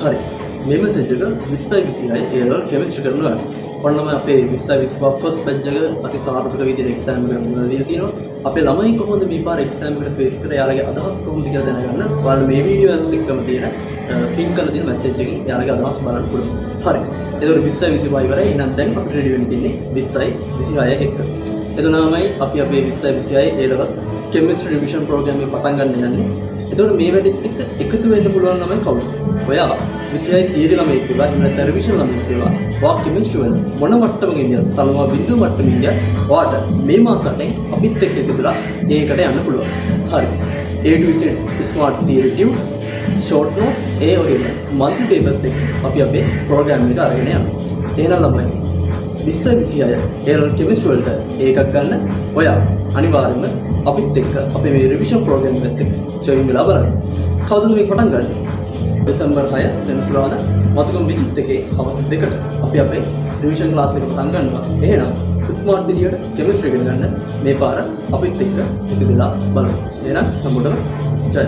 හරි. මේ මැසේජ් එක 2026 A level chemistry කරනවා. ඔන්නම අපේ 2025 first batch එක අති සාර්ථක විදිහට exam එක මුල දීලා තිනවා. අපේ ළමයි කොහොමද මේ පාර exam එකට face කරේ? යාළුවගේ අදහස් කොහොමද කියලා දැනගන්න. ඔයාලා මේ වීඩියෝ එකත් එක්කම තියෙන pin කරලා තියෙන message එකකින් යාළුවගේ අදහස් බලන්න පුළුවන්. හරි. එතකොට 2025 ඉවරයි. එහෙනම් දැන් අපිට ready වෙන්න තියෙන්නේ 2026 එක්ක. එතනමයි අපි අපේ 2026 A level chemistry revision program එක පටන් ගන්න යන්නේ. එතකොට මේ වැඩෙත් එක්ක එකතු වෙන්න පුළුවන් ළමයි කවුද? ඔයා 26 theory ළමයෙක් කියලා එහෙම නැත්නම් revision ළමයෙක් කියලා වා chemistry වල මොන මට්ටමක ඉඳලා සලවා බිඳුව මට්ටමේ ඉඳලා ඔයාට මේ මාස 8න් අපිත් එක්ක එකතුලා ඒකට යන්න පුළුවන්. හරි. A to Z smart theory tubes short notes ඒ වගේම monthly papers එක අපි අපේ program එකට අරගෙන යනවා. එහෙනම් ළමයි 2026 A level chemistry වලට ඒකක් ගන්න ඔයා අනිවාර්යයෙන්ම අපිත් එක්ක අපේ මේ revision program එකත් එක්ක join වෙලා බලන්න. කවුද මේ පටන් ගන්නේ? දෙසැම්බර් 6 සෙනසුරාදා මතුගම විජිත් එකේ හවස 2ට අපි අපේ රිවිෂන් ක්ලාස් එක පටන් ගන්නවා. එහෙනම් ස්මාර්ට් විදියට කෙමිස්ට්‍රි ඉගෙන ගන්න මේ පාර අපිත් එක්ක එකතු වෙලා බලමු. එහෙනම් හැමෝටම ජය.